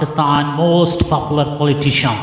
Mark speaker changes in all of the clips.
Speaker 1: Pakistan's most popular politician,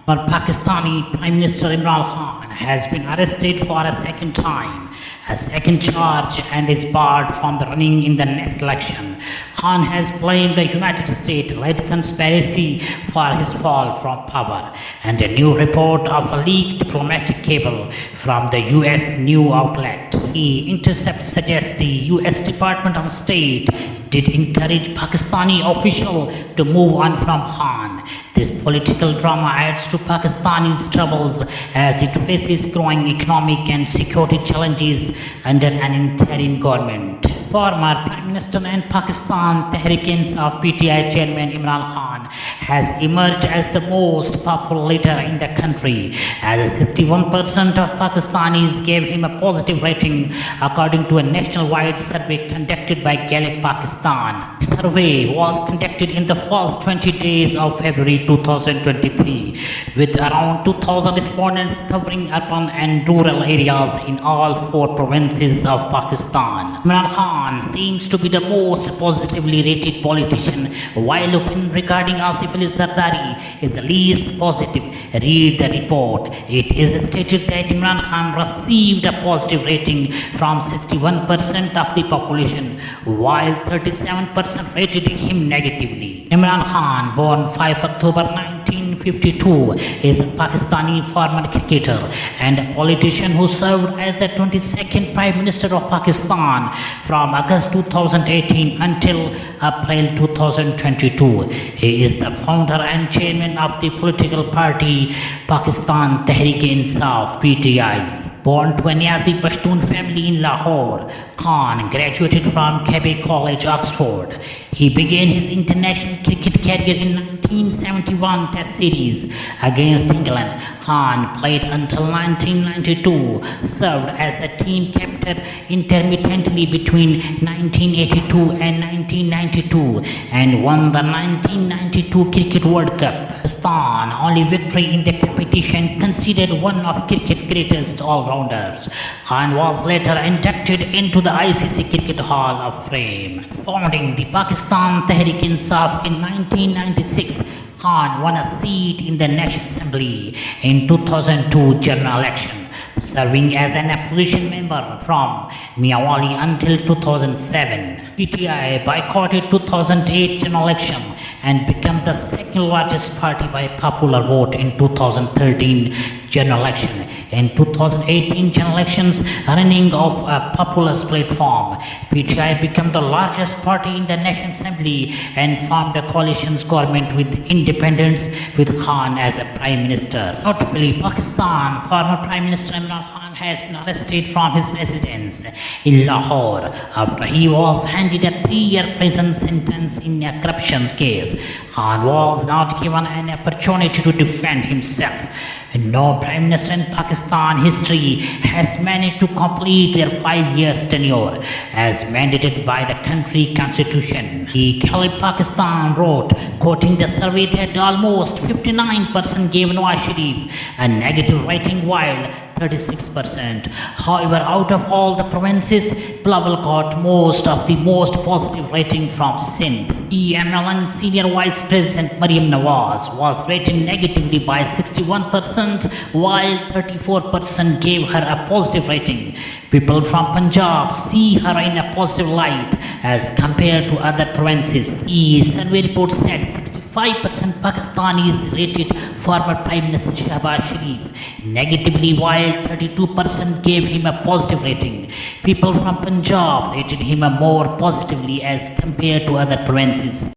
Speaker 1: Pakistani Prime Minister Imran Khan has been arrested for a second time, a second charge, and is barred from the running in the next election. Khan has blamed a United States-led conspiracy for his fall from power, and a new report of a leaked diplomatic cable from the US news outlet. The intercept suggests the US Department of State did encourage Pakistani officials to move on from Khan. This political drama adds to Pakistani's troubles as it faces growing economic and security challenges under an interim government. Former Prime Minister and Pakistan Tehreek-e-Insaf (PTI) chairman Imran Khan has emerged as the most popular leader in the country, as 61% of Pakistanis gave him a positive rating according to a nationwide survey conducted by Gallup Pakistan. The survey was conducted in the first 20 days of February 2023, with around 2,000 respondents covering urban and rural areas in all 4 provinces of Pakistan. Imran Khan seems to be the most positively rated politician, while opinion regarding Asif Ali Zardari is the least positive. Read the report. It is stated that Imran Khan received a positive rating from 61% of the population, while 37% rated him negatively. Imran Khan, born 5 October 1952, is a Pakistani former cricketer and a politician who served as the 22nd Prime Minister of Pakistan from August 2018 until April 2022. He is the founder and chairman of the political party Pakistan Tehreek-e-Insaf (PTI). Born to a Niazi Pashtun family in Lahore, Khan graduated from Quebec College, Oxford. He began his international cricket career in 1971 Test Series against England. Khan played until 1992, served as the team captain intermittently between 1982 and 1992, and won the 1992 Cricket World Cup. Pakistan's only victory in the competition, considered one of cricket's greatest all-rounders. Khan was later inducted into the ICC Cricket Hall of Fame. Founding the Pakistan Tehreek-e-Insaf in 1996, Khan won a seat in the National Assembly in 2002 general election, serving as an opposition member from Miawali until 2007. PTI boycotted 2008 general election and became the second largest party by popular vote in 2013 general election. In 2018 general elections, running of a populist platform, PTI became the largest party in the National Assembly and formed a coalition government with independents with Khan as a Prime Minister. Notably, Pakistan former Prime Minister Imran Khan has been arrested from his residence in Lahore after he was handed a 3-year prison sentence in a corruption case. Khan was not given an opportunity to defend himself. No Prime Minister in Pakistan history has managed to complete their 5-year tenure as mandated by the country constitution. The Gallup Pakistan wrote, quoting the survey, that almost 59% gave Nawaz Sharif a negative rating, while 36%. However, out of all the provinces, Bilawal got most of the most positive rating from Sindh. The MLN Senior Vice President Maryam Nawaz was rated negatively by 61%, while 34% gave her a positive rating. People from Punjab see her in a positive light as compared to other provinces. The survey report said 65% Pakistanis rated former Prime Minister Shehbaz Sharif negatively, while 32% gave him a positive rating. People from Punjab rated him more positively as compared to other provinces.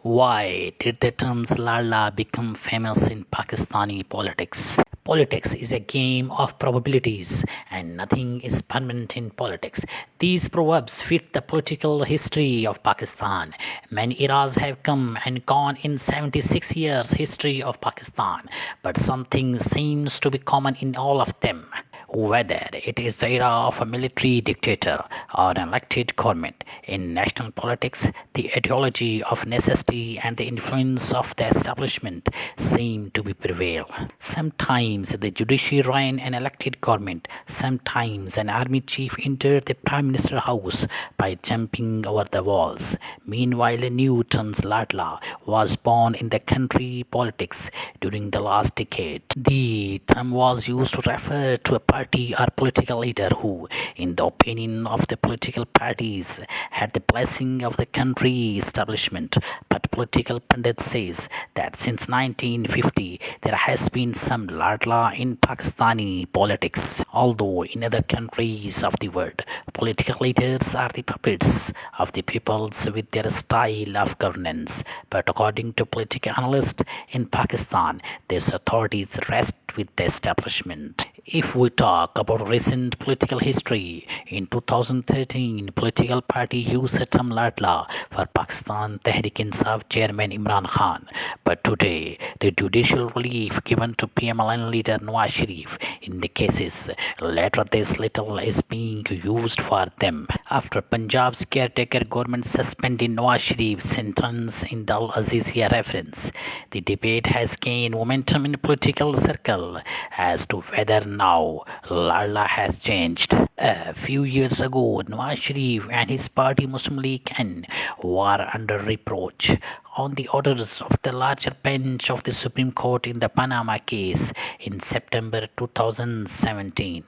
Speaker 1: Why did the term Lala become famous in Pakistani politics? Politics is a game of probabilities, and nothing is permanent in politics. These proverbs fit the political history of Pakistan. Many eras have come and gone in 76 years history of Pakistan, but something seems to be common in all of them. whether it is the era of a military dictator or an elected government. In national politics, the ideology of necessity and the influence of the establishment seem to be prevail. Sometimes the judiciary ran an elected government, sometimes an army chief entered the prime minister house by jumping over the walls. Meanwhile, a new term's Ladla was born in the country politics during the last decade. The term was used to refer to a party or political leader who, in the opinion of the political parties, had the blessing of the country establishment. But political pundits says that since 1950 there has been some Ladla in Pakistani politics. Although in other countries of the world, political leaders are the puppets of the peoples with their style of governance. But according to political analysts in Pakistan, these authorities rest with the establishment. If we talk about recent political history, in 2013, political party used the term Ladla for Pakistan Tehreek-e-Insaf chairman Imran Khan. But today, the judicial relief given to PMLN leader Nawaz Sharif in the cases later this little is being used for them. After Punjab's caretaker government suspended Nawaz Sharif's sentence in the Al-Azizia reference, the debate has gained momentum in political circle as to whether now Ladla has changed. A few years ago, Nawaz Sharif and his party Muslim League N were under reproach on the orders of the larger bench of the Supreme Court in the Panama case in September 2017.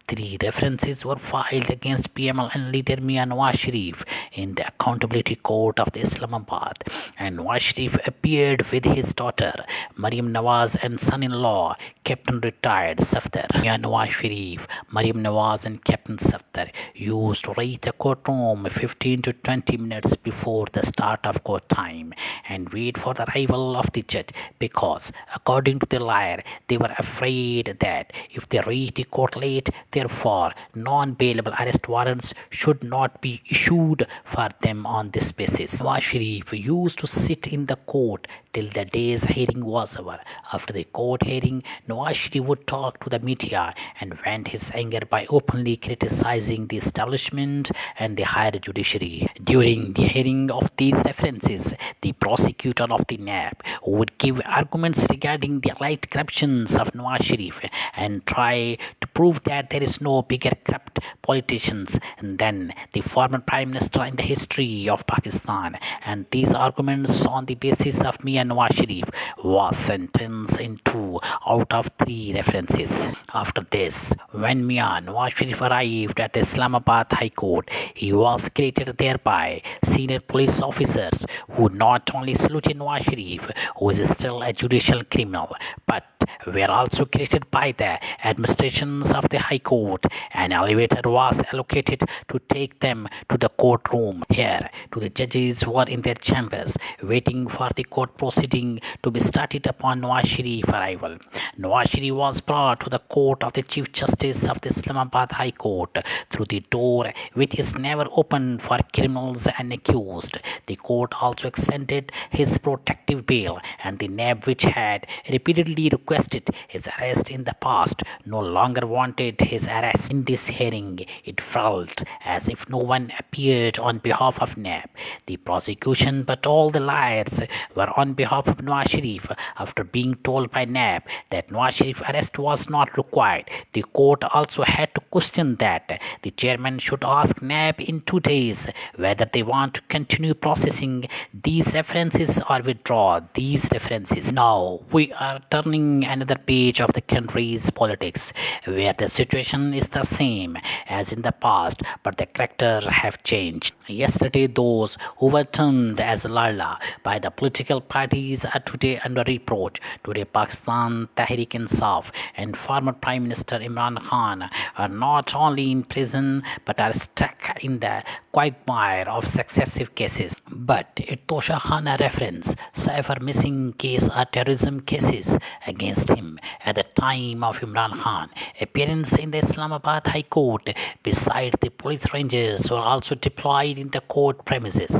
Speaker 1: 3 references were filed against PMLN leader Mian Nawaz Sharif in the Accountability Court of the Islamabad, and Nawaz Sharif appeared with his daughter Maryam Nawaz and son-in-law Captain retired Safdar. Mian Nawaz Sharif, Maryam Nawaz and Captain Safdar used to reach the courtroom 15 to 20 minutes before the start of court time and wait for the arrival of the judge because, according to the lawyer, they were afraid that if they reached the court late, therefore, non-bailable arrest warrants should not be issued for them on this basis. Nawaz Sharif used to sit in the court till the day's hearing was over. After the court hearing, Nawaz Sharif would talk to the media and vent his anger by openly criticizing the establishment and the higher judiciary. During the hearing of these references, the prosecutor of the NAB would give arguments regarding the alleged corruptions of Nawaz Sharif and try to prove that there is no bigger corrupt politicians than the former prime minister in the history of Pakistan, and these arguments on the basis of Mian Nawaz Sharif was sentenced in 2 out of 3 references. After this, when Mian Nawaz Sharif arrived at the Islamabad High Court, he was greeted there by senior police officers who not only saluted Nawaz Sharif, who is still a judicial criminal, but were also greeted by the administrations of the High Court. An elevator was allocated to take them to the courtroom. Here, the judges were in their chambers, waiting for the court proceeding to be started upon Nawaz Sharif's arrival. Nawaz Sharif was brought to the court of the Chief Justice of the Islamabad High Court through the door which is never open for criminals and accused. The court also extended his protective bail, and the NAB, which had repeatedly requested his arrest in the past, no longer wanted his arrest. In this hearing, it felt as if no one appeared on behalf of NAB, the prosecution, but all the lawyers were on behalf of Nawaz Sharif. After being told by NAB that Nawaz Sharif's arrest was not required, the court also had to question that the chairman should ask NAB in 2 days whether they want to continue processing these references or withdraw these references. Now we are turning another page of the country's politics, where the situation is the same as in the past, but the characters have changed. Yesterday, those who were termed as Ladla by the political parties are today under reproach. Today, Pakistan Tehreek-e-Insaf and former Prime Minister Imran Khan are not only in prison but are stuck in the quagmire of successive cases. But Tosha Khana reference cipher missing case are terrorism cases against him at the time of Imran Khan appearance in the Islamabad High Court. Besides, the police rangers were also deployed in the court premises.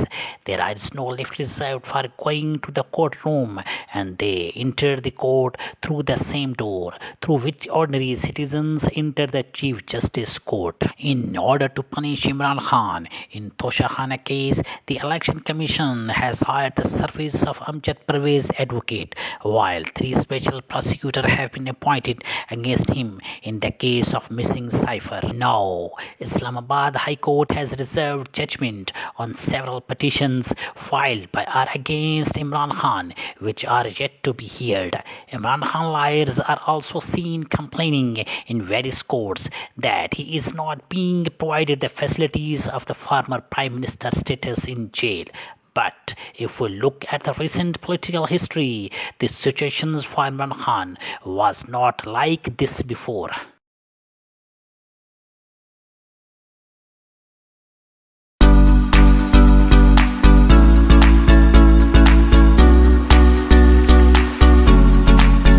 Speaker 1: There is no lift reserved for going to the courtroom, and they enter the court through the same door through which ordinary citizens enter the Chief Justice Court. In order to punish Imran Khan, in Tosha Khana case, the Election Commission has hired the service of Amjad Parvez advocate, while 3 special prosecutors have been appointed against him in the case of missing cipher. Now, Islamabad High Court has reserved judgment on several petitions filed by or against Imran Khan, which are yet to be heard. Imran Khan lawyers are also seen complaining in various courts that he is not being provided the facilities of the former Prime Minister status in jail. But if we look at the recent political history, the situations for Imran Khan was not like this before.